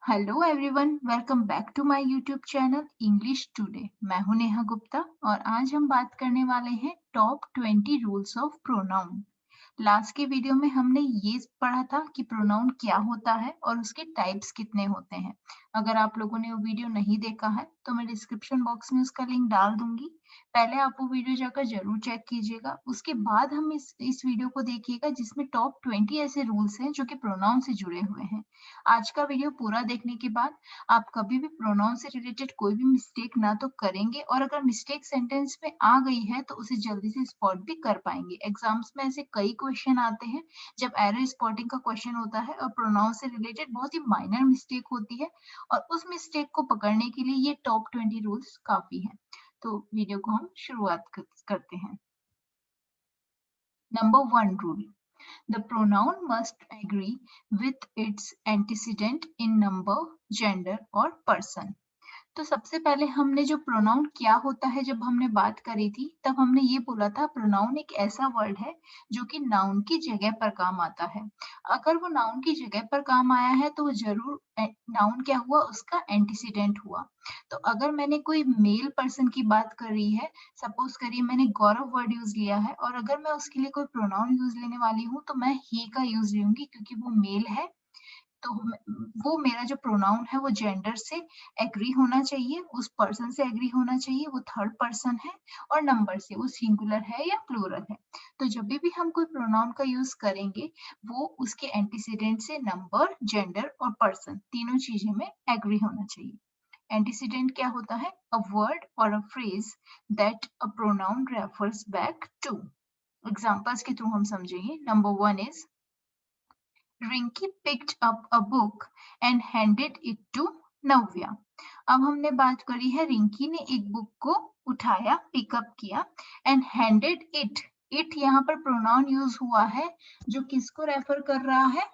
Hello everyone, welcome back to my YouTube channel English today. मैं हूं नेहा गुप्ता और आज हम बात करने वाले हैं top 20 rules of pronoun. Last के वीडियो में हमने ये पढ़ा था कि प्रोनाउन क्या होता है और उसके टाइप्स कितने होते हैं। अगर आप लोगों ने वो वीडियो नहीं देखा है तो मैं डिस्क्रिप्शन बॉक्स में उसका लिंक डाल दूंगी। पहले आप वो वीडियो जाकर जरूर चेक कीजिएगा, उसके बाद हम इस वीडियो को देखिएगा जिसमें टॉप 20 ऐसे रूल्स हैं जो कि प्रोनाउन से जुड़े हुए हैं। आज का वीडियो पूरा देखने के बाद आप कभी भी प्रोनाउन से रिलेटेड कोई भी मिस्टेक ना तो करेंगे, और अगर मिस्टेक सेंटेंस में आ गई है तो उसे जल्दी से स्पॉट भी कर पाएंगे। एग्जाम्स में ऐसे कई क्वेश्चन आते हैं जब एरर स्पॉटिंग का क्वेश्चन होता है और प्रोनाउन से रिलेटेड बहुत ही माइनर मिस्टेक होती है, और उस मिस्टेक को पकड़ने के लिए ये टॉप 20 रूल्स काफी हैं। तो वीडियो को हम शुरुआत करते हैं। Number 1 rule: The pronoun must agree with its antecedent in number, gender or person. तो सबसे पहले हमने जो प्रोनाउन क्या होता है जब हमने बात करी थी, तब हमने ये बोला था प्रोनाउन एक ऐसा वर्ड है जो कि नाउन की जगह पर काम आता है। अगर वो नाउन की जगह पर काम आया है तो वो जरूर नाउन क्या हुआ, उसका एंटीसीडेंट हुआ। तो अगर मैंने कोई मेल पर्सन की बात करी है, सपोज करिए मैंने गौरव वर्ड यूज लिया है, और अगर मैं उसके लिए कोई प्रोनाउन यूज लेने वाली हूँ तो मैं ही का यूज लूंगी क्योंकि वो मेल है। तो वो मेरा जो प्रोनाउन है वो जेंडर से एग्री होना चाहिए, उस पर्सन से एग्री होना चाहिए, वो थर्ड पर्सन है, और नंबर से वो सिंगुलर है या प्लूरल है। तो जब भी हम कोई प्रोनाउन का यूज करेंगे वो उसके एंटीसीडेंट से नंबर, जेंडर और पर्सन तीनों चीजें में एग्री होना चाहिए। एंटीसीडेंट क्या होता है? अ वर्ड और a phrase that a pronoun refers back to. Examples के थ्रू हम समझेंगे। नंबर 1 इज Rinky picked up a book and handed it to Navya. अब हमने बात करी है रिंकी ने एक बुक को उठाया, पिकअप किया, एंड हैंडेड इट। इट यहाँ पर प्रोनाउन यूज हुआ है जो किसको रेफर कर रहा है?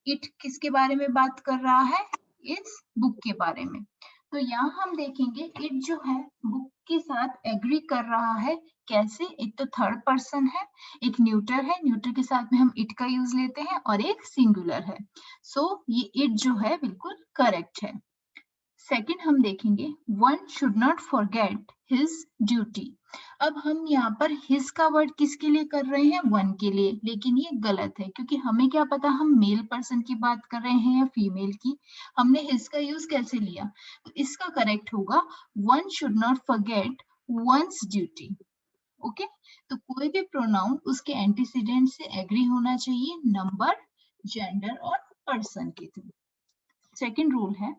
इट किसके बारे में बात कर रहा है? इस बुक के बारे में। तो यहाँ हम देखेंगे इट जो है बुक के साथ एग्री कर रहा है। कैसे? एक तो थर्ड पर्सन है, एक न्यूटर है, न्यूटर के साथ में हम इट का यूज लेते हैं, और एक सिंगुलर है। सो ये इट जो है बिल्कुल करेक्ट है। सेकंड हम देखेंगे one should not forget his duty. अब हम यहाँ पर हिज का वर्ड किसके लिए कर रहे हैं? वन के लिए, लेकिन ये गलत है क्योंकि हमें क्या पता हम मेल पर्सन की बात कर रहे हैं या फीमेल की। हमने हिज का यूज कैसे लिया? तो इसका करेक्ट होगा one should not forget once duty. Okay, तो कोई भी प्रोनाउन उसके एंटीसीडेंट से एग्री होना चाहिए नंबर, जेंडर और पर्सन के थ्रू। सेकंड रूल है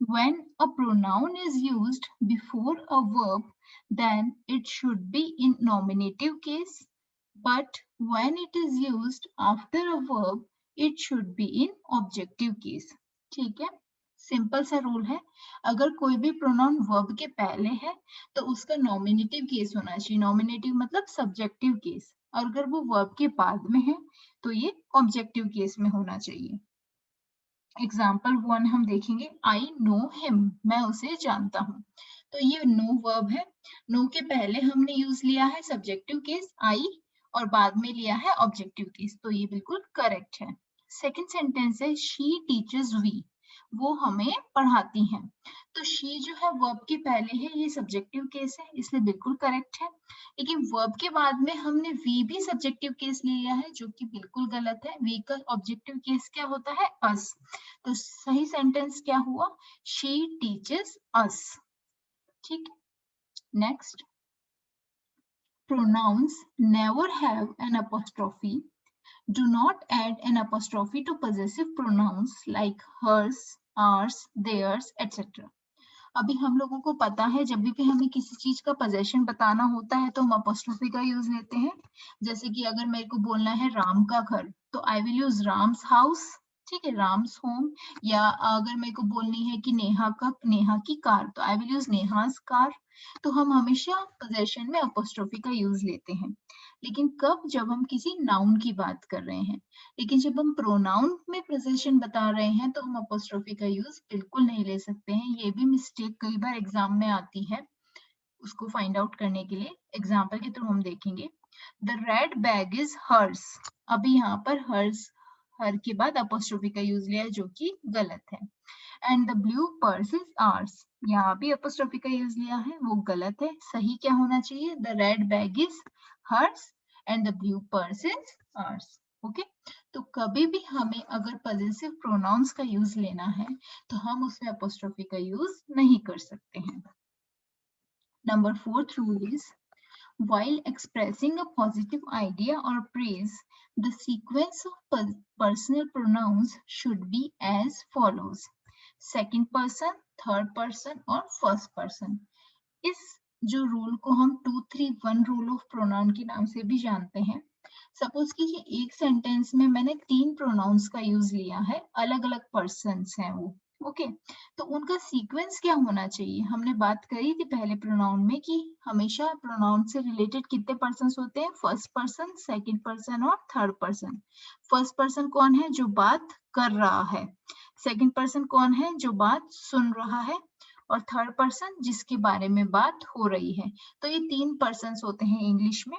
when a pronoun is used before a verb then it should be in nominative case, but when it is used after a verb it should be in objective case. ठीक है, simple सा rule है। अगर कोई भी pronoun verb के पहले है तो उसका नॉमिनेटिव केस होना चाहिए। नॉमिनेटिव मतलब सब्जेक्टिव केस। और अगर वो वर्ब के बाद में है तो ये ऑब्जेक्टिव केस में होना चाहिए। एग्जाम्पल 1 हम देखेंगे, आई नो हिम, मैं उसे जानता हूँ। तो ये नो वर्ब है। नो के पहले हमने यूज लिया है सब्जेक्टिव केस आई, और बाद में लिया है ऑब्जेक्टिव केस, तो ये बिल्कुल करेक्ट है। सेकंड सेंटेंस है शी टीचर्स वी, वो हमें पढ़ाती हैं। तो शी जो है वर्ब के पहले है, ये सब्जेक्टिव केस है, इसलिए बिल्कुल करेक्ट है। लेकिन वर्ब के बाद में हमने वी भी सब्जेक्टिव केस ले लिया है जो कि बिल्कुल गलत है। वी का ऑब्जेक्टिव केस क्या होता है? अस। तो सही सेंटेंस क्या हुआ? She teaches us. ठीक है, next, pronouns never have an apostrophe. Do not add an apostrophe to possessive pronouns like hers, ours, theirs, etc. अभी हम लोगों को पता है जब भी हमें किसी चीज का पोजेशन बताना होता है तो हम अपोस्ट्रोफी का यूज लेते हैं। जैसे कि अगर मेरे को बोलना है राम का घर तो I will use Ram's house, ठीक है, राम्स होम। या अगर मेरे को बोलनी है कि नेहा की कार तो I will use Neha's car. तो हम हमेशा पोजेशन में अपोस्ट्रोफी का यूज लेते हैं, लेकिन कब? जब हम किसी नाउन की बात कर रहे हैं। लेकिन जब हम प्रोनाउन में प्रोजेशन बता रहे हैं तो हम अपोस्ट्रोफी का यूज बिल्कुल नहीं ले सकते हैं। ये भी मिस्टेक कई बार एग्जाम में आती है, उसको फाइंड आउट करने के लिए एग्जाम्पल के थ्रू हम देखेंगे। The red bag is hers. अभी यहाँ पर हर्स, हर के बाद अपोस्ट्रोफी का यूज लिया है जो कि गलत है। And the blue purse is hours. यहाँ भी अपोस्ट्रोफी का यूज लिया है, वो गलत है। सही क्या होना चाहिए? The red bag is hers and the blue purse is ours. Okay, तो कभी भी हमें अगर पजेसिव प्रोनाउंस का यूज लेना है तो हम उसमें अपोस्ट्रोफी का यूज नहीं कर सकते हैं। Number 4th rule is while expressing a positive idea or praise, the sequence of personal pronouns should be as follows: second person, third person और first person। इस जो रूल को हम 2-3-1 रूल ऑफ प्रोनाउन के नाम से भी जानते हैं। सपोज कीजिए एक सेंटेंस में मैंने 3 प्रोनाउंस का यूज लिया है, अलग अलग पर्सन्स हैं वो। ओके, तो उनका सीक्वेंस क्या होना चाहिए? हमने बात करी थी पहले प्रोनाउन में कि हमेशा प्रोनाउन से रिलेटेड कितने पर्सन्स होते हैं? फर्स्ट पर्सन, सेकंड पर्सन और थर्ड पर्सन। फर्स्ट पर्सन कौन है? जो बात कर रहा है। सेकंड पर्सन कौन है? जो बात सुन रहा है। और थर्ड पर्सन जिसके बारे में बात हो रही है। तो ये 3 पर्सन्स होते हैं इंग्लिश में।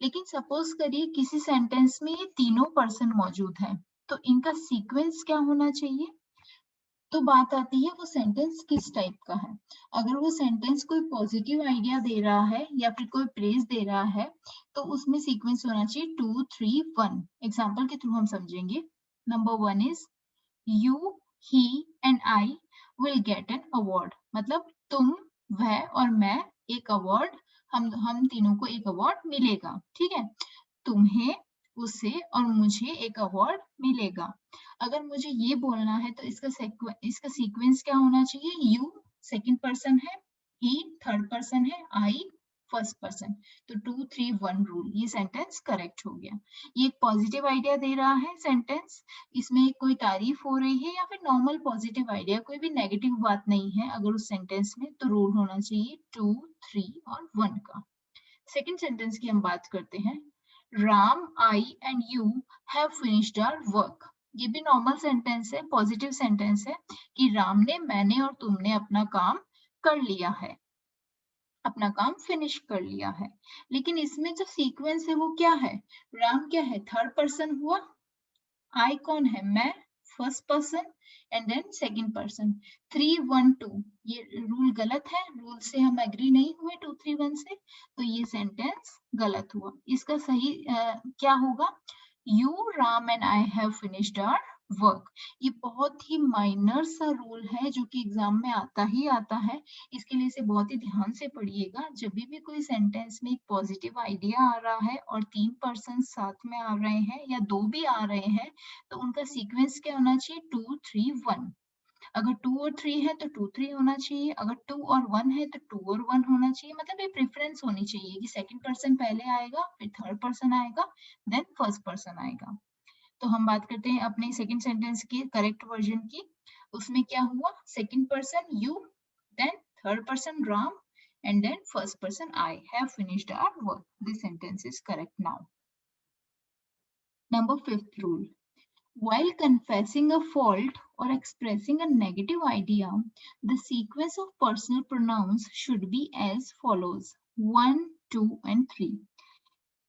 लेकिन सपोज करिए किसी सेंटेंस में ये तीनों पर्सन मौजूद हैं, तो इनका सीक्वेंस क्या होना चाहिए? तो बात आती है वो सेंटेंस किस टाइप का है। अगर वो सेंटेंस कोई पॉजिटिव आइडिया दे रहा है या फिर कोई प्रेज दे रहा है तो उसमें सीक्वेंस होना चाहिए 2-3-1। एग्जांपल के थ्रू हम समझेंगे। Number 1 is you, he and I will get an award. मतलब तुम, वह और मैं एक अवार्ड, हम तीनों को एक अवार्ड मिलेगा। ठीक है, तुम्हें, उसे और मुझे एक अवार्ड मिलेगा। अगर मुझे ये बोलना है तो इसका सीक्वेंस क्या होना चाहिए? यू सेकंड पर्सन है, ही थर्ड पर्सन है, आई फर्स्ट पर्सन। तो 2-3-1 रूल, ये सेंटेंस करेक्ट हो गया। ये एक पॉजिटिव आइडिया दे रहा है सेंटेंस, इसमें कोई तारीफ हो रही है या फिर नॉर्मल पॉजिटिव आइडिया, कोई भी नेगेटिव बात नहीं है अगर उस सेंटेंस में, तो रूल होना चाहिए 2-3-1 का। सेकेंड सेंटेंस की हम बात करते हैं। Ram, I and you have finished our work. ये भी नॉर्मल सेंटेंस है, पॉजिटिव सेंटेंस है कि राम ने, मैंने और तुमने अपना काम कर लिया है, अपना काम फिनिश कर लिया है। लेकिन इसमें जो सीक्वेंस है वो क्या है? राम क्या है? थर्ड पर्सन हुआ। आई कौन है? मैं, first person and then second person. 3-1-2 ये रूल गलत है, रूल से हम एग्री नहीं हुए 2-3-1 से, तो ये सेंटेंस गलत हुआ। इसका सही क्या होगा? You, Ram and I have finished our work. ये बहुत ही माइनर सा रूल है जो कि एग्जाम में आता ही आता है, इसके लिए इसे बहुत ही ध्यान से पढ़िएगा। जब भी कोई सेंटेंस में एक पॉजिटिव आइडिया आ रहा है और 3 पर्सन साथ में आ रहे हैं या 2 भी आ रहे हैं, तो उनका सीक्वेंस क्या होना चाहिए? 2-3-1। अगर 2 और 3 है तो 2-3 होना चाहिए, अगर 2 और 1 है तो 2 और 1 होना चाहिए। मतलब ये प्रेफरेंस होनी चाहिए कि सेकंड पर्सन पहले आएगा, फिर थर्ड पर्सन आएगा, देन फर्स्ट पर्सन आएगा। तो हम बात करते हैं अपने सेकंड सेंटेंस की करेक्ट वर्जन की। उसमें क्या हुआ? Second person you, then third person Ram and then first person I have finished our work. This sentence is correct now. Number 5th rule. While confessing a fault or expressing a negative idea, the sequence of personal pronouns should be as follows: 1, 2 and 3।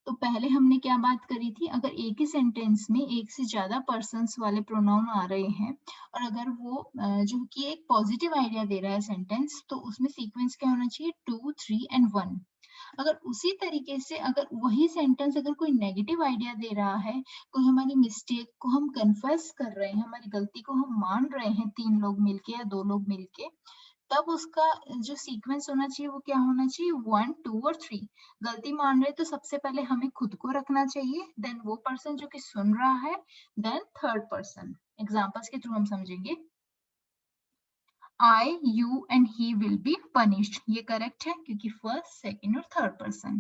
तो पहले हमने क्या बात करी थी? अगर एक ही sentence में एक से ज्यादा पर्सन्स वाले प्रोनाउन आ रहे हैं और अगर वो जो कि एक पॉजिटिव आइडिया दे रहा है सेंटेंस, तो उसमें सीक्वेंस क्या होना चाहिए? 2-3 and 1। अगर उसी तरीके से अगर वही सेंटेंस अगर कोई नेगेटिव आइडिया दे रहा है, कोई हमारी मिस्टेक को हम कन्फेस कर रहे हैं, हमारी गलती को हम मान रहे हैं, 3 लोग मिलके या 2 लोग मिलके, तब उसका जो सीक्वेंस होना चाहिए वो क्या होना चाहिए? 1, 2 और 3। गलती मान रहे तो सबसे पहले हमें खुद को रखना चाहिए, देन वो पर्सन जो कि सुन रहा है, देन थर्ड पर्सन। एग्जांपल्स के थ्रू हम समझेंगे। I, you and he will be punished। ये करेक्ट है क्योंकि फर्स्ट, सेकंड और थर्ड पर्सन।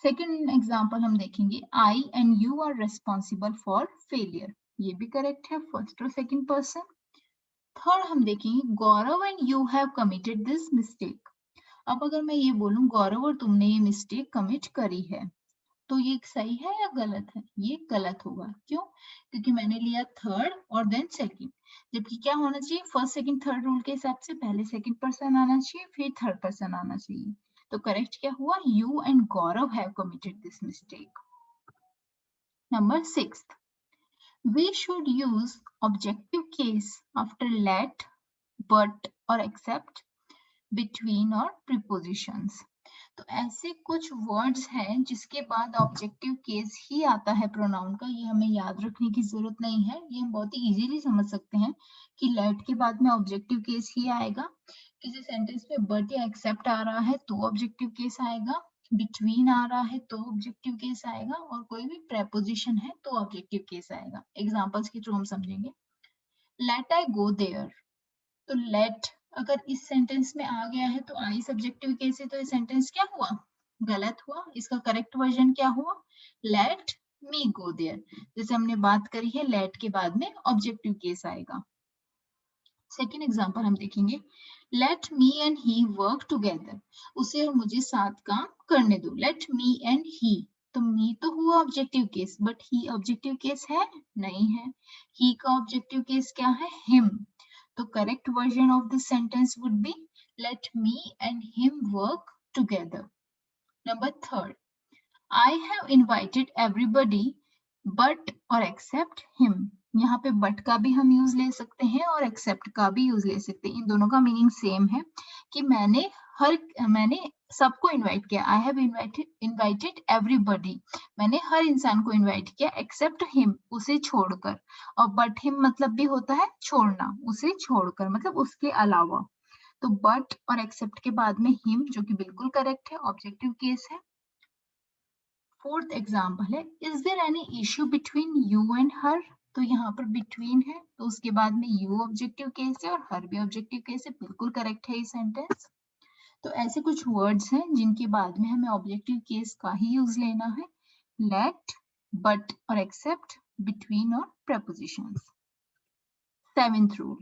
सेकंड एग्जांपल हम देखेंगे। I and you are responsible for failure। ये भी करेक्ट है, फर्स्ट और सेकंड पर्सन। थर्ड हम देखेंगे। Gaurav and you have committed this mistake. अब अगर मैं ये बोलूं गौरव और तुमने ये मिस्टेक कमिट करी है, तो ये सही है या गलत है? ये गलत होगा। क्यों? क्योंकि मैंने लिया थर्ड और देन सेकंड, जबकि क्या होना चाहिए? फर्स्ट, सेकंड, थर्ड रूल के हिसाब से पहले सेकंड पर्सन आना चाहिए, फिर थर्ड पर्सन आना चाहिए। तो करेक्ट क्या हुआ? You and Gaurav have committed this mistake. Number 6, we should use objective case after let, but और except, between और prepositions। तो ऐसे कुछ वर्ड्स हैं जिसके बाद ऑब्जेक्टिव केस ही आता है प्रोनाउन का। ये हमें याद रखने की जरूरत नहीं है, ये हम बहुत ही इजीली समझ सकते हैं कि लेट के बाद में ऑब्जेक्टिव केस ही आएगा। किसी सेंटेंस में बट या एक्सेप्ट आ रहा है तो ऑब्जेक्टिव केस आएगा, बिटवीन आ रहा है तो ऑब्जेक्टिव केस आएगा, और कोई भी प्रेपोजिशन है तो ऑब्जेक्टिव केस आएगा। एग्जाम्पल्स के थ्रू हम समझेंगे। लेट आई गो देयर, तो लेट अगर इस सेंटेंस में आ गया है तो आई सब्जेक्टिव केस है, तो ये सेंटेंस क्या हुआ, गलत हुआ। इसका करेक्ट वर्जन क्या हुआ, लेट मी गो देयर। जैसे हमने बात करी है, लेट के बाद में ऑब्जेक्टिव केस आएगा। सेकेंड एग्जांपल हम देखेंगे, let me and he work together, उसे और मुझे साथ काम करने दो। लेट मी एंड ही, तो मी तो हुआ objective case, but he objective case है नहीं है। ही का ऑब्जेक्टिव केस क्या है, हिम। तो correct version of this sentence would B let me and him work together. Number third, I have invited everybody but और except him। यहाँ पे but का भी हम यूज ले सकते हैं और accept का भी यूज ले सकते हैं। इन दोनों का मीनिंग सेम है कि मैंने सबको इनवाइट किया। I have invited everybody, मैंने हर इंसान को इनवाइट किया except him, उसे छोड़कर। और but him मतलब भी होता है छोड़ना, उसे छोड़कर मतलब उसके अलावा। तो but और except के बाद में him, जो कि बिल्कुल करेक्ट है, ऑब्जेक्टिव केस है। फोर्थ एग्जाम्पल है, is there any issue between you and her, तो यहाँ पर बिटवीन है तो उसके बाद में यू ऑब्जेक्टिव केस है और हर भी ऑब्जेक्टिव केस है, बिल्कुल करेक्ट है ये सेंटेंस। तो ऐसे कुछ वर्ड्स हैं जिनके बाद में हमें ऑब्जेक्टिव केस का ही यूज लेना है, लेट, बट और एक्सेप्ट, बिटवीन और prepositions। Seventh rule,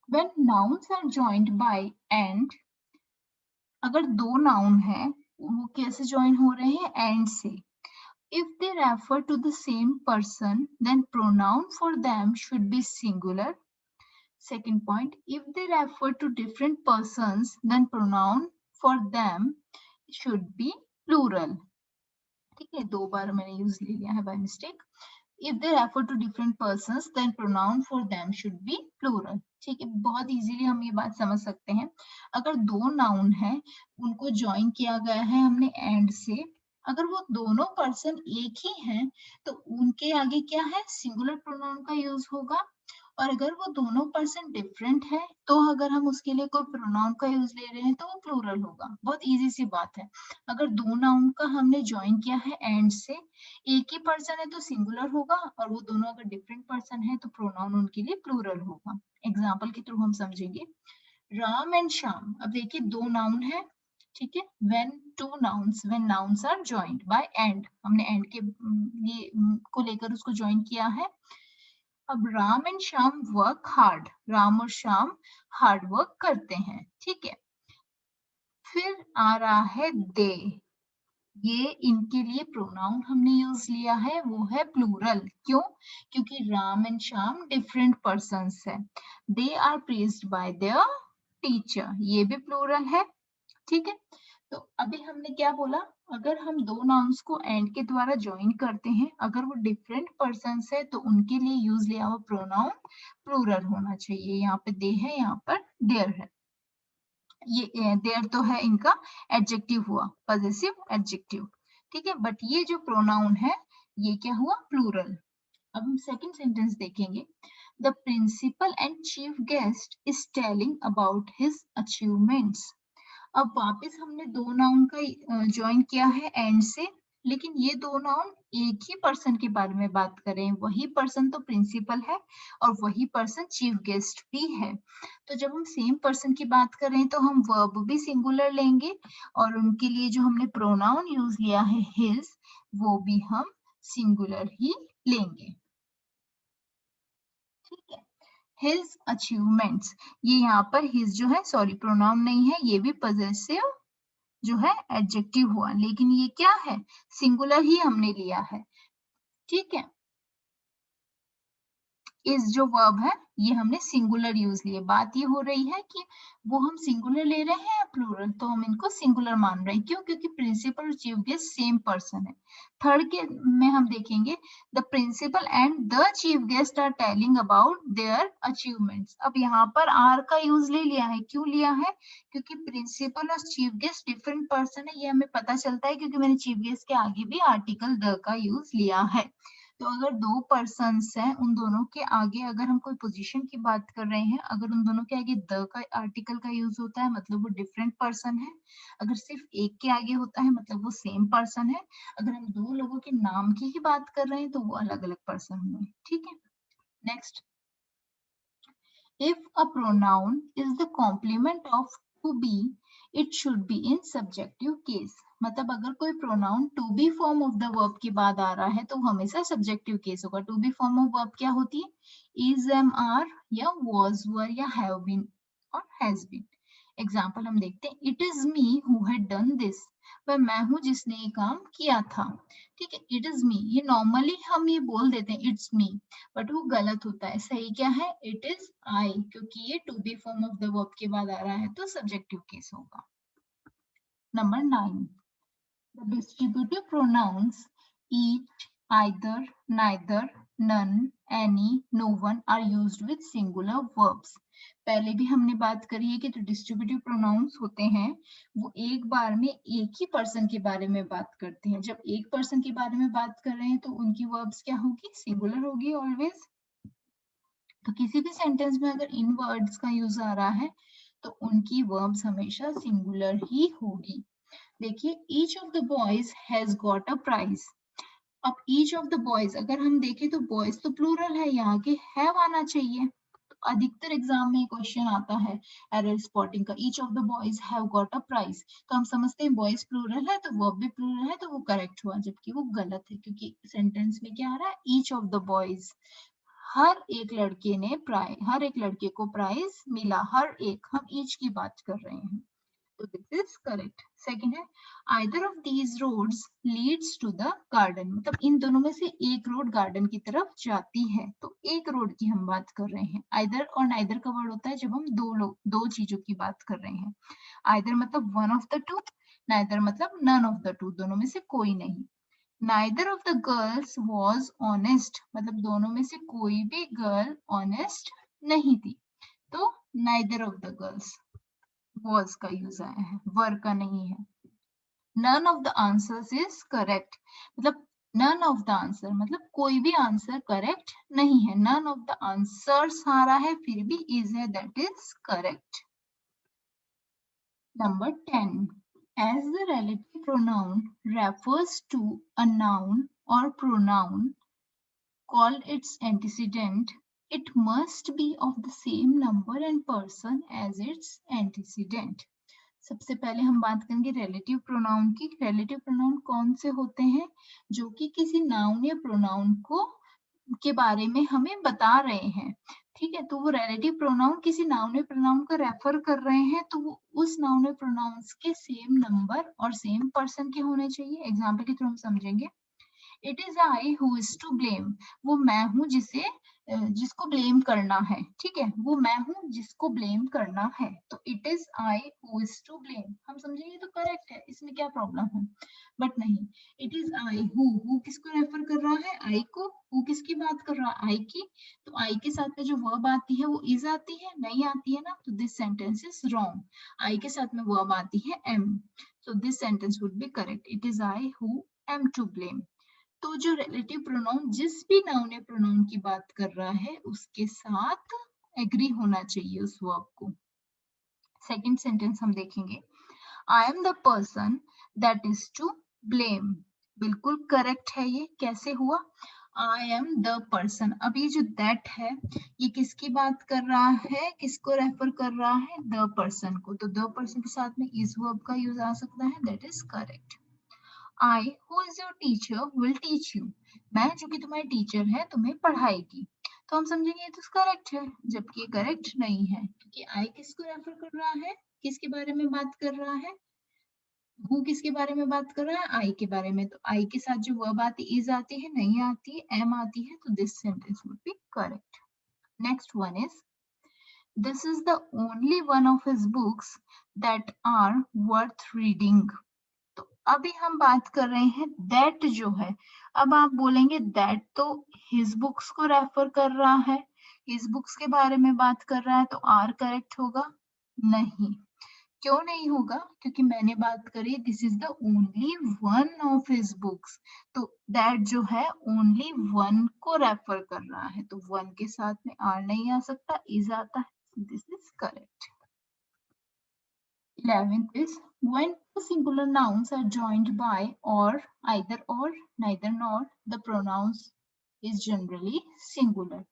when nouns are joined by and, अगर दो नाउन है वो कैसे ज्वाइन हो रहे हैं, एंड से। If they refer to the same person, then pronoun for them should be singular. Second point, if they refer to different persons, then pronoun for them should be plural. ठीक है, दो बार मैंने use ले लिया है by mistake. If they refer to different persons, then pronoun for them should be plural. ठीक है, बहुत इजीली हम ये बात समझ सकते हैं। अगर दो नाउन है, उनको ज्वाइन किया गया है हमने एंड से, अगर वो दोनों पर्सन एक ही हैं तो उनके आगे क्या है, सिंगुलर प्रोनाउन का यूज होगा। और अगर वो दोनों पर्सन डिफरेंट है तो अगर हम उसके लिए कोई प्रोनाउन का यूज ले रहे हैं तो वो प्लूरल होगा। बहुत इजी सी बात है। अगर दो नाउन का हमने ज्वाइन किया है एंड से, एक ही पर्सन है तो सिंगुलर होगा, और वो दोनों अगर डिफरेंट पर्सन है तो प्रोनाउन उनके लिए प्लूरल होगा। एग्जाम्पल के थ्रू हम समझेंगे, राम एंड श्याम। अब देखिए दो नाउन है, ठीक है, when nouns are joined by and, हमने and के ये को लेकर उसको ज्वाइन किया है। अब Ram and Shyam work hard, Ram और श्याम हार्ड वर्क करते हैं, ठीक है। फिर आ रहा है दे, ये इनके लिए प्रोनाउन हमने यूज लिया है, वो है प्लूरल। क्यों, क्योंकि Ram and Shyam different persons है। They are praised by their teacher, ये भी प्लूरल है, ठीक है। तो अभी हमने क्या बोला, अगर हम दो नाउन्स को एंड के द्वारा ज्वाइन करते हैं, अगर वो डिफरेंट पर्सन्स है तो उनके लिए यूज लिया हुआ प्रोनाउन प्लूरल होना चाहिए। यहाँ पे दे है, यहाँ पर देयर है। ये देयर तो है इनका एडजेक्टिव हुआ, पॉजेसिव एडजेक्टिव, ठीक है। बट ये जो प्रोनाउन है ये क्या हुआ, प्लूरल। अब हम सेकंड सेंटेंस देखेंगे, the principal and chief guest is telling about his achievements. अब वापस हमने दो नाउन का ज्वाइन किया है एंड से, लेकिन ये दो नाउन एक ही पर्सन के बारे में बात कर रहे हैं। वही पर्सन तो प्रिंसिपल है और वही पर्सन चीफ गेस्ट भी है। तो जब हम सेम पर्सन की बात कर रहे हैं तो हम वर्ब भी सिंगुलर लेंगे, और उनके लिए जो हमने प्रोनाउन यूज लिया है हिज, वो भी हम सिंगुलर ही लेंगे, ठीक है। हिज अचीवमेंट्स, ये यहाँ पर हिज जो है, सॉरी प्रोनाउन नहीं है, ये भी पॉजेसिव जो है एडजेक्टिव हुआ, लेकिन ये क्या है, सिंगुलर ही हमने लिया है, ठीक है। इस जो वर्ब है ये हमने सिंगुलर यूज लिए। बात ये हो रही है कि वो हम सिंगुलर ले रहे हैं या प्लूरल, तो हम इनको सिंगुलर मान रहे हैं। क्यों? क्योंकि प्रिंसिपल और चीफ गेस्ट सेम पर्सन है। थर्ड के में हम देखेंगे the principal and the chief guest are telling about their achievements. अब यहाँ पर आर का यूज ले लिया है। क्यों लिया है? क्योंकि प्रिंसिपल और चीफ गेस्ट डिफरेंट पर्सन है, ये हमें पता चलता है क्योंकि मैंने चीफ गेस्ट के आगे भी आर्टिकल द का यूज लिया है। तो अगर दो पर्सन्स हैं, उन दोनों के आगे अगर हम कोई पोजीशन की बात कर रहे हैं, अगर उन दोनों के आगे द का आर्टिकल का यूज होता है मतलब वो डिफरेंट पर्सन है। अगर सिर्फ एक के आगे होता है मतलब वो सेम पर्सन है। अगर हम दो लोगों के नाम की ही बात कर रहे हैं तो वो अलग अलग पर्सन हुए। ठीक है, next, if a pronoun is the complement of to be, it should be in subjective case। मतलब अगर कोई pronoun to be form of the verb के बाद आ रहा है तो हमेशा सब्जेक्टिव केस होगा। To be form of verb क्या होती है? इज, एम, आर या वाज, वर या हैव बीन और हैज बीन। एग्जाम्पल हम देखते हैं, it is me who had done this. वह मैं हूं जिसने ये काम किया था। ठीक है, इट इज मी, ये नॉर्मली हम ये बोल देते हैं इट्स मी, बट वो गलत होता है। सही क्या है? इट इज आई, क्योंकि ये to be form of the verb के बाद आ रहा है तो सब्जेक्टिव केस होगा। Number 9, the distributive pronouns each, either, neither, none, any, no one are used with singular verbs। पहले भी हमने बात करी है कि जो डिस्ट्रीब्यूटिव प्रोनाउंस होते हैं वो एक बार में एक ही पर्सन के बारे में बात करते हैं। जब एक पर्सन के बारे में बात कर रहे हैं तो उनकी वर्ब्स क्या होगी? सिंगुलर होगी ऑलवेज। तो किसी भी सेंटेंस में अगर इन वर्ड्स का यूज आ रहा है तो उनकी वर्ब्स हमेशा सिंगुलर ही होगी। देखिए, each of the boys has got a prize. अब ईच ऑफ द बॉयज अगर हम देखें तो बॉयज तो प्लूरल है, यहाँ के हैव आना चाहिए। तो अधिकतर एग्जाम में क्वेश्चन आता है एरर स्पॉटिंग का, each of the boys have got a prize. तो हम समझते हैं बॉयज प्लूरल है तो वर्ब भी प्लूरल है तो वो करेक्ट हुआ, जबकि वो गलत है क्योंकि सेंटेंस में क्या आ रहा है? ईच ऑफ द बॉयज, हर एक लड़के ने हर एक लड़के को प्राइज मिला। हर एक, हम ईच की बात कर रहे हैं तो दिस इज करेक्ट। सेकंड है, either of these roads leads to the garden. मतलब इन दोनों में से एक रोड गार्डन की तरफ जाती है। तो एक रोड की हम बात कर रहे हैं। आइदर और नाइदर का वर्ड होता है जब हम दो चीजों की बात कर रहे हैं। आइदर मतलब one of the two, neither मतलब नन ऑफ द टू, दोनों में से कोई नहीं। Neither of the girls was honest, मतलब दोनों में से कोई भी गर्ल ऑनेस्ट नहीं थी। तो neither of the girls, was का यूज आया है, were का नहीं है। None of the answers is correct, मतलब none of the answer मतलब कोई भी आंसर करेक्ट नहीं है। None of the answers आ रहा है फिर भी is है, that is correct। Number 10. As the relative pronoun refers to a noun or pronoun called its antecedent, it must be of the same number and person as its antecedent। सबसे पहले हम बात करेंगे रिलेटिव प्रोनाउन की। Relative pronoun कौन से होते हैं? जो कि किसी नाउन या प्रोनाउन को के बारे में हमें बता रहे हैं। ठीक है, तो वो रिलेटिव प्रोनाउन किसी नाउन या प्रोनाउन को रेफर कर रहे हैं तो वो उस नाउन या प्रोनाउंस के सेम नंबर और सेम पर्सन के होने चाहिए। एग्जाम्पल के थ्रू हम समझेंगे। It is I who is to blame, वो मैं हूं जिसको ब्लेम करना है। ठीक है, वो मैं हूं जिसको ब्लेम करना है। तो it is I who is to blame, हम समझेंगे तो करेक्ट है, इसमें क्या प्रॉब्लम है? बट नहीं, इट इज आई हु किसको रेफर कर रहा है? आई को। हु किसकी बात कर रहा है? आई की। तो आई के साथ में जो वर्ब आती है वो इज आती है, नहीं आती है ना, तो दिस सेंटेंस इज रॉन्ग। आई के साथ में वर्ब आती है M, so this sentence would be correct, it is I who am to blame। तो जो रिलेटिव प्रोनाउन जिस भी नाउन या प्रोनाउन की बात कर रहा है उसके साथ एग्री होना चाहिए उस वर्ब को। सेकंड सेंटेंस हम देखेंगे, I am the person that is to blame. बिल्कुल करेक्ट है। ये कैसे हुआ? आई एम द पर्सन, अब ये जो दैट है ये किसकी बात कर रहा है? किसको रेफर कर रहा है? द पर्सन को। तो द पर्सन के साथ में इस वर्ब का यूज आ सकता है, that is correct. I, who is your teacher, will teach you। मैं जो कि तुम्हारी टीचर है तुम्हें पढ़ाएगी। तो हम समझेंगे ये तो करेक्ट है, जबकि ये करेक्ट नहीं है क्योंकि I किसको रेफर कर रहा है? किसके बारे में बात कर रहा है? Who किसके बारे में बात कर रहा है? I के बारे में। तो I के साथ जो वर्ब आती है, is आती है, नहीं आती है, am आती है, तो this sentence would be correct. Next one is this is the only one of his books that are worth reading. तो अभी हम बात कर रहे हैं दैट जो है, अब आप बोलेंगे दैट तो हिज बुक्स को रेफर कर रहा है, हिज बुक्स के बारे में बात कर रहा है, तो आर करेक्ट होगा? नहीं। क्यों नहीं होगा? क्योंकि मैंने बात करी this is the only one of his books, तो दैट जो है ओनली वन को रेफर कर रहा है, तो वन के साथ में आर नहीं आ सकता, इज आता है। This is correct. 11th is when two singular nouns are joined by or, either or, neither nor, the pronouns is generally singular.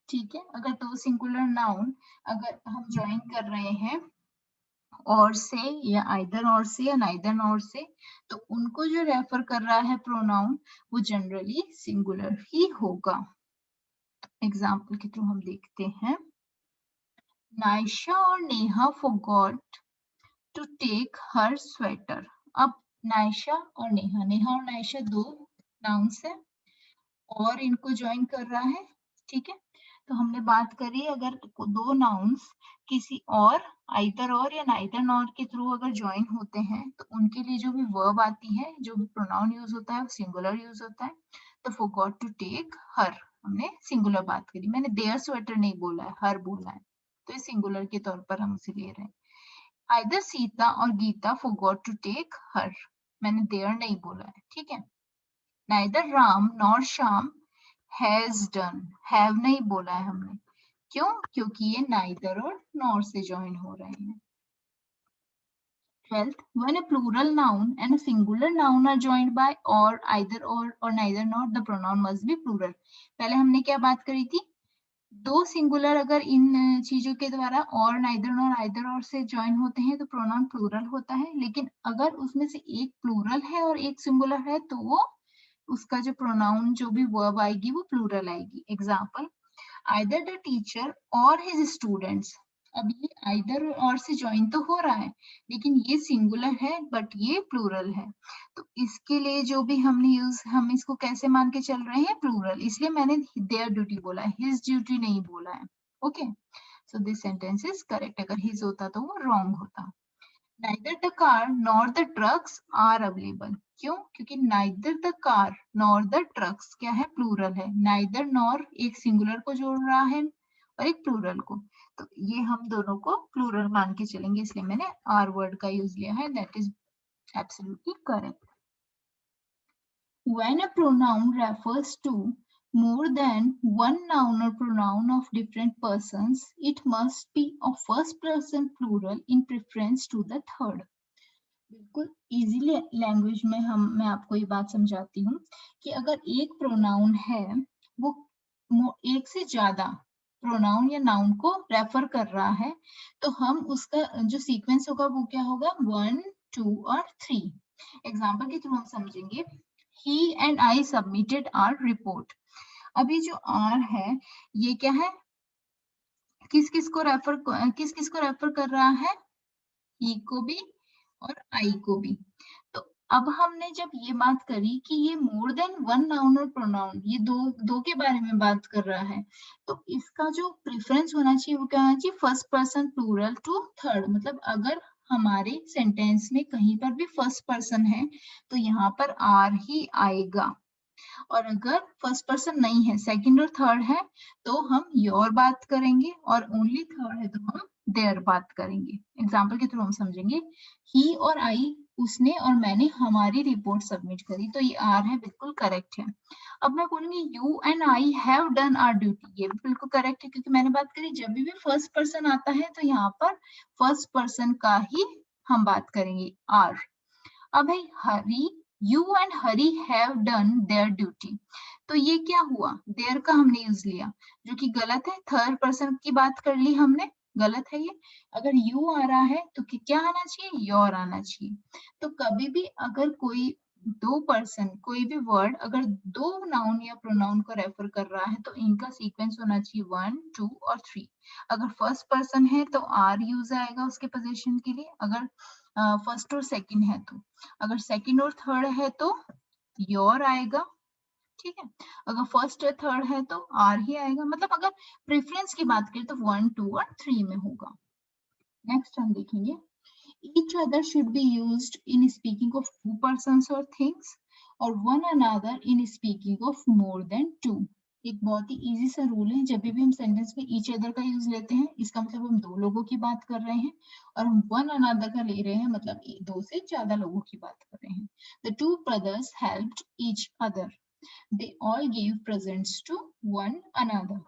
ठीक है, अगर दो सिंगुलर नाउन अगर हम ज्वाइन कर रहे हैं और से या आइदर और से या नाइदर नॉर से, तो उनको जो रेफर कर रहा है प्रोनाउन वो जनरली सिंगुलर ही होगा। एग्जाम्पल के थ्रू हम देखते हैं, नाइशा और Neha forgot to take her sweater. अब नाइशा और नेहा, नेहा और नाइशा दो नाउन्स है और इनको ज्वाइन कर रहा है, ठीक है। तो हमने बात करी अगर दो नाउन्स किसी और आइदर और या नाइदर नॉर के थ्रू अगर ज्वाइन होते हैं तो उनके लिए जो भी वर्ब आती है, जो भी प्रोनाउन यूज होता है वो सिंगुलर यूज होता है। तो फॉरगॉट टू टेक हर, हमने सिंगुलर बात करी, मैंने देयर स्वेटर नहीं बोला है, हर बोला है, तो ये सिंगुलर के तौर पर हम उसे ले रहे हैं। Either सीता और Gita forgot to take her, मैंने देयर नहीं बोला है, ठीक है। Neither Ram nor Shyam has done, have नहीं बोला है हमने, क्यों? क्योंकि ये neither और nor से ज्वाइन हो रहे हैं। 12th, when a plural noun and a singular noun are joined by or, either or neither nor, the pronoun must be plural। पहले हमने क्या बात करी थी, दो सिंगुलर अगर इन चीजों के द्वारा और, नाइदर और, आइदर और से ज्वाइन होते हैं तो प्रोनाउन प्लूरल होता है, लेकिन अगर उसमें से एक प्लूरल है और एक सिंगुलर है तो वो उसका जो प्रोनाउन जो भी वर्ब आएगी वो प्लूरल आएगी। एग्जाम्पल, आइदर द टीचर और हिज स्टूडेंट्स। अब ये आइदर और से ज्वाइन तो हो रहा है लेकिन ये सिंगुलर है बट ये प्लूरल है, तो इसके लिए जो भी हमने यूज, हम इसको कैसे मान के चल रहे हैं, प्लूरल, इसलिए मैंने देयर ड्यूटी बोला है, हिज ड्यूटी नहीं बोला है। Okay, so this sentence is correct, अगर हिज होता तो वो रॉन्ग होता। neither the car nor the trucks are available। क्यों? क्योंकि neither the car nor the trucks क्या है, प्लूरल है, neither nor एक सिंगुलर को जोड़ रहा है और एक प्लूरल को, तो ये हम दोनों को प्लूरल मान के चलेंगे, इसलिए मैंने आर वर्ड का यूज लिया है, that is absolutely correct. When a pronoun refers to more than one noun or pronoun of different persons, it must be of first person plural in preference to the third। बिल्कुल easily language में मैं आपको ये बात समझाती हूँ कि अगर एक प्रोनाउन है वो एक से ज्यादा प्रोनाउन या नाउन को रेफर कर रहा है, तो हम उसका जो सीक्वेंस होगा वो क्या होगा, 1, 2 और 3। एग्जाम्पल के थ्रू हम समझेंगे, he and I submitted our report। अभी जो R है ये क्या है, किस किस को रेफर कर रहा है, he को भी और I को भी। तो अब हमने जब ये बात करी कि ये मोर देन वन नाउन और प्रोनाउन, ये दो दो के बारे में बात कर रहा है, तो इसका जो प्रेफरेंस होना चाहिए वो क्या होना चाहिए, first person plural to third. मतलब अगर हमारे सेंटेंस में कहीं पर भी फर्स्ट पर्सन है तो यहाँ पर आर ही आएगा, और अगर फर्स्ट पर्सन नहीं है, सेकंड और थर्ड है, तो हम योर बात करेंगे, और ओनली थर्ड है तो हम देयर बात करेंगे। एग्जाम्पल के थ्रू हम समझेंगे, ही और आई, उसने और मैंने हमारी रिपोर्ट सबमिट करी, तो ये आर है, बिल्कुल करेक्ट है। अब मैं बोलूंगी you and I have done our duty, ये भी बिल्कुल करेक्ट है, क्योंकि मैंने बात करी जब भी फर्स्ट पर्सन आता है तो यहाँ पर फर्स्ट पर्सन का ही हम बात करेंगे, आर। अब है Hari, you and Hari have done their duty, तो ये क्या हुआ, देयर का हमने यूज लिया जो कि गलत है, थर्ड पर्सन की बात कर ली हमने, गलत है ये। अगर यू आ रहा है तो क्या आना चाहिए, योर आना चाहिए। तो कभी भी अगर कोई दो पर्सन, कोई भी वर्ड अगर दो नाउन या प्रोनाउन को रेफर कर रहा है तो इनका सीक्वेंस होना चाहिए 1, 2 और 3। अगर फर्स्ट पर्सन है तो आर यूज आएगा उसके पोजीशन के लिए, अगर फर्स्ट और सेकंड है तो, अगर सेकंड और थर्ड है तो योर आएगा, ठीक है। अगर फर्स्ट या थर्ड है तो आर ही आएगा, मतलब अगर प्रेफरेंस की बात करें तो 1, 2 और 3 में होगा। नेक्स्ट हम देखेंगे, each other should be used in speaking of two persons or things or one another in speaking of more than two। एक बहुत ही इजी सा रूल है, जब भी हम सेंटेंस में each other का यूज लेते हैं इसका मतलब हम दो लोगों की बात कर रहे हैं, और हम one another का ले रहे हैं मतलब दो से ज्यादा लोगों की बात कर रहे हैं। The two brothers helped each other. They all gave presents to one another.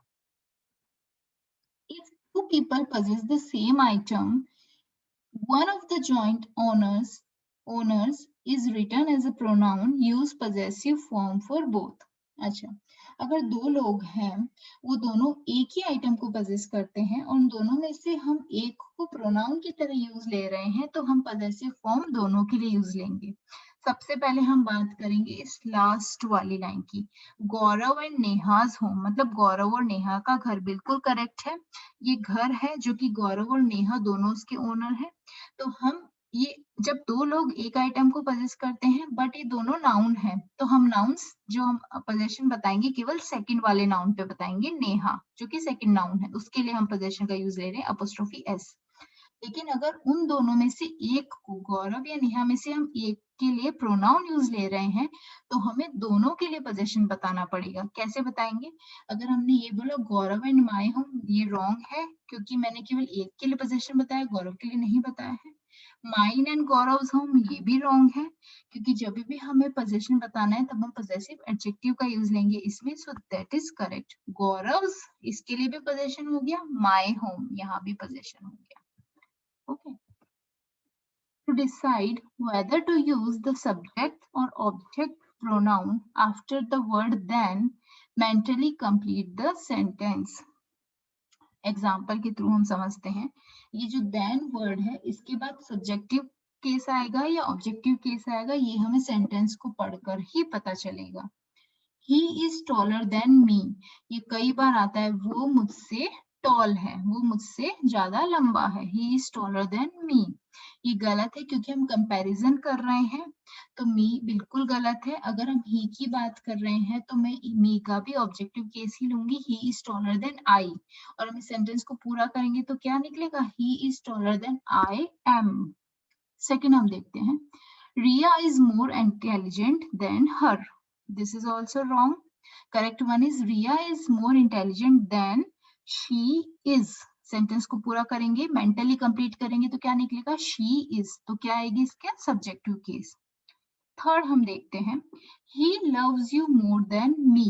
If two people possess the same item, one of the joint owners is written as a pronoun, use possessive form for both। अच्छा, अगर दो लोग हैं वो दोनों एक ही item को possess करते हैं और उन दोनों में से हम एक को प्रोनाउन की तरह यूज ले रहे हैं तो हम possessive form दोनों के लिए यूज लेंगे। सबसे पहले हम बात करेंगे इस लास्ट वाली लाइन की, गौरव एंड नेहाज होम, मतलब गौरव और नेहा का घर, बिल्कुल करेक्ट है। ये घर है जो कि गौरव और नेहा दोनों उसके ओनर है। तो हम ये जब दो लोग एक आइटम को पोजेस करते हैं बट ये दोनों नाउन है, तो हम नाउन्स जो हम पोजेशन बताएंगे केवल सेकंड वाले नाउन पे बताएंगे, नेहा जो कि सेकंड नाउन है उसके लिए हम पोजेशन का यूज ले रहे हैं अपोस्ट्रोफी एस। लेकिन अगर उन दोनों में से एक को, गौरव या नेहा में से हम एक के लिए प्रोनाउन यूज ले रहे हैं तो हमें दोनों के लिए पोजेशन बताना पड़ेगा। कैसे बताएंगे? अगर हमने ये बोला गौरव एंड माय होम, ये रॉन्ग है क्योंकि मैंने केवल एक के लिए पोजेशन बताया, गौरव के लिए नहीं बताया है। माइन एंड गौरव्स होम, ये भी रॉन्ग है क्योंकि जब भी हमें पोजेशन बताना है तब हम पोजेसिव एडजेक्टिव का यूज लेंगे इसमें। सो दैट इज करेक्ट, गौरव्स इसके लिए भी पोजेशन हो गया, माय होम यहाँ भी पोजेशन हो गया। Okay. To decide whether to use the subject or object pronoun after the word then, mentally complete the sentence. Example के थ्रू हम समझते हैं, ये जो then वर्ड है इसके बाद सब्जेक्टिव केस आएगा या ऑब्जेक्टिव केस आएगा, ये हमें सेंटेंस को पढ़कर ही पता चलेगा। He is taller than me, ये कई बार आता है, वो मुझसे टॉल है, वो मुझसे ज्यादा लंबा है। He is taller than me, ये गलत है क्योंकि हम कंपैरिजन कर रहे हैं, तो मी बिल्कुल गलत है। अगर हम ही की बात कर रहे हैं तो मैं मी का भी ऑब्जेक्टिव केस ही लूंगी, he is taller than I, और हम इस सेंटेंस को पूरा करेंगे तो क्या निकलेगा, he is taller than I am. Second हम देखते हैं, Riya is more intelligent than her, this is also wrong. Correct one is Riya is more intelligent than she is. Sentence को पूरा करेंगे, मेंटली कंप्लीट करेंगे तो क्या निकलेगा, शी इज, तो क्या आएगी इसका सब्जेक्टिव केस। थर्ड हम देखते हैं, he loves you more than me।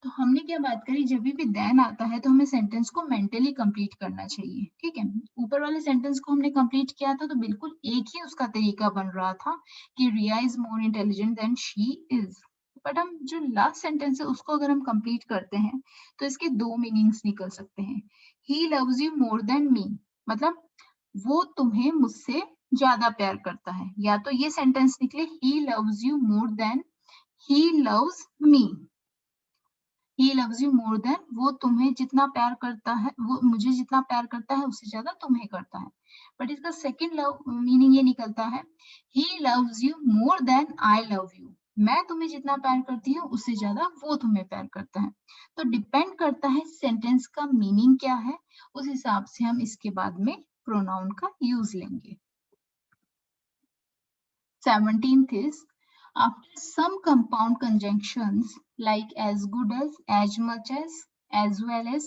तो हमने क्या बात करी, जब भी देन आता है तो हमें सेंटेंस को मेंटली कंप्लीट करना चाहिए, ठीक है। ऊपर वाले सेंटेंस को हमने कंप्लीट किया था तो बिल्कुल एक ही उसका तरीका बन रहा था कि Riya is more intelligent than she is. But हम जो लास्ट सेंटेंस है उसको अगर हम कंप्लीट करते हैं तो इसके दो मीनिंग्स निकल सकते हैं। ही loves you more than me, मतलब वो तुम्हें मुझसे ज्यादा प्यार करता है, या तो ये सेंटेंस निकले he loves you more than he loves me. He loves you more than, वो तुम्हें जितना प्यार करता है, वो मुझे जितना प्यार करता है उससे ज्यादा तुम्हें करता है। बट इसका सेकंड लव मीनिंग ये निकलता है, he loves you more than I love you, मैं तुम्हें जितना प्यार करती हूँ उससे ज्यादा वो तुम्हें प्यार करता है। तो डिपेंड करता है सेंटेंस का मीनिंग क्या है, उस हिसाब से हम इसके बाद में प्रोनाउन का यूज लेंगे। 17th is, after some compound conjunctions like as good as much as well as,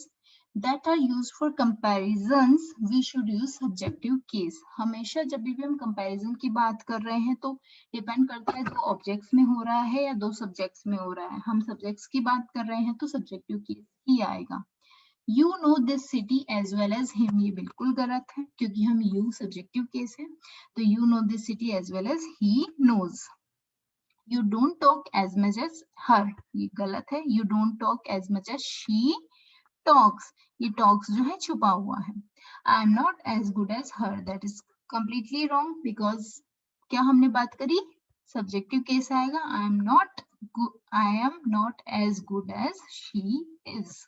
that are used for comparisons, we should use subjective case। हमेशा जब भी हम कंपैरिजन की बात कर रहे हैं तो डिपेंड करता है दो ऑब्जेक्ट्स में हो रहा है या दो सब्जेक्ट्स में हो रहा है। हम सब्जेक्ट्स की बात कर रहे हैं तो सब्जेक्टिव केस ही आएगा। You know this city as well as him, ये बिल्कुल गलत है क्योंकि हम you सब्जेक्टिव केस है, तो you know this city as well as he knows। You don't talk as much as her, ये गलत है। You don't talk as much as she talks, ये talks जो है छुपा हुआ है। I am not as good as her, that is completely wrong because क्या हमने बात करी, सब्जेक्टिव केस आएगा। I am not as good as she is।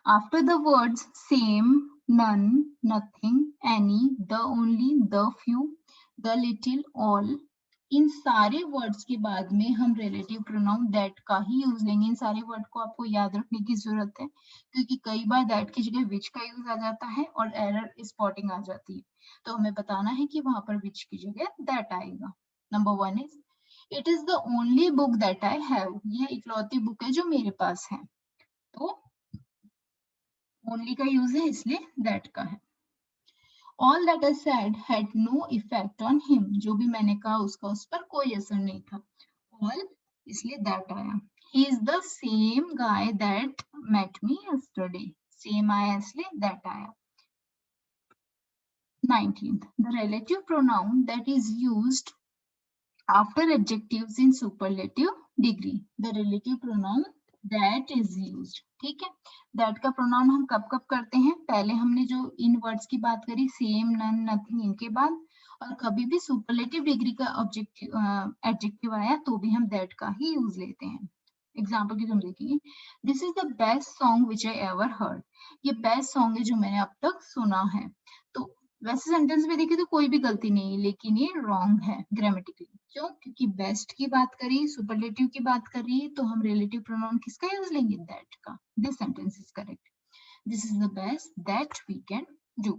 After the words same, none, nothing, any, the only, the few, the little, all, इन सारे words के बाद में हम रिलेटिव प्रोनाउन दैट का ही यूज लेंगे। इन सारे वर्ड को आपको याद रखने की जरूरत है, क्योंकि कई बार दैट की जगह विच का यूज आ जाता है और एरर स्पॉटिंग आ जाती है। तो हमें बताना है कि वहां पर विच की जगह दैट आएगा। Number 1 is it is the only book that I have. यह इकलौती बुक है जो मेरे पास है। तो ओनली का यूज है, इसलिए दैट का है। All that I said had no effect on him. जो भी मैंने कहा उसका उस पर कोई असर नहीं था। All इसलिए that आया। He is the same guy that met me yesterday. Same आया इसलिए that आया। 19th, the relative pronoun that is used after adjectives in superlative degree. The relative pronoun that is used. ठीक है, that का pronoun हम कब कब करते हैं? पहले हमने जो इन words की बात करी, same, none, nothing, इनके बाद, और कभी भी superlative degree का adjective आया तो भी हम that का ही यूज लेते हैं। एग्जाम्पल की तुम देखिए, this is the best song which I ever heard. ये बेस्ट सॉन्ग है जो मैंने अब तक सुना है। तो वैसे सेंटेंस में देखे तो कोई भी गलती नहीं है, लेकिन ये रॉन्ग है ग्रामेटिकली। क्यों? क्योंकि बेस्ट की बात करी, सुपरलेटिव की बात करी, तो हम रिलेटिव प्रोनाउन किसका यूज लेंगे? दैट का। This sentence is correct. This is the best that we can do.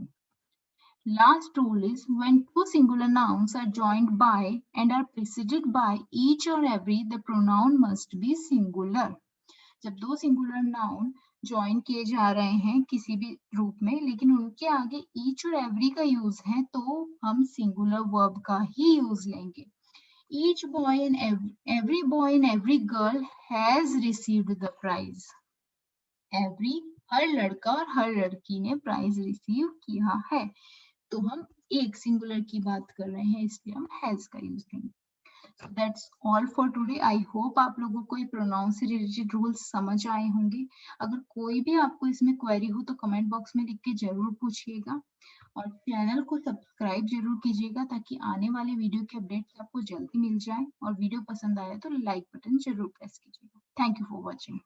Last rule is when two singular nouns are joined by and are preceded by each or every, the pronoun must be singular. जब दो singular noun join किए जा रहे हैं किसी भी रूप में, लेकिन उनके आगे ईच और एवरी का यूज है, तो हम सिंगुलर वर्ब का ही यूज लेंगे। Each boy and every boy and every girl has received the prize. Every हर लड़का और हर लड़की ने प्राइज रिसीव किया है। तो हम एक सिंगुलर की बात कर रहे हैं, इसलिए हम हैज का यूज करेंगे। So that's all for today. I hope आप लोगों को ये प्रोनाउन से रिलेटेड रूल्स समझ आए होंगे। अगर कोई भी आपको इसमें क्वेरी हो तो कमेंट बॉक्स में लिख के जरूर पूछिएगा, और चैनल को सब्सक्राइब जरूर कीजिएगा ताकि आने वाले वीडियो के अपडेट्स आपको जल्दी मिल जाए। और वीडियो पसंद आया तो लाइक बटन जरूर प्रेस कीजिएगा। Thank you for watching.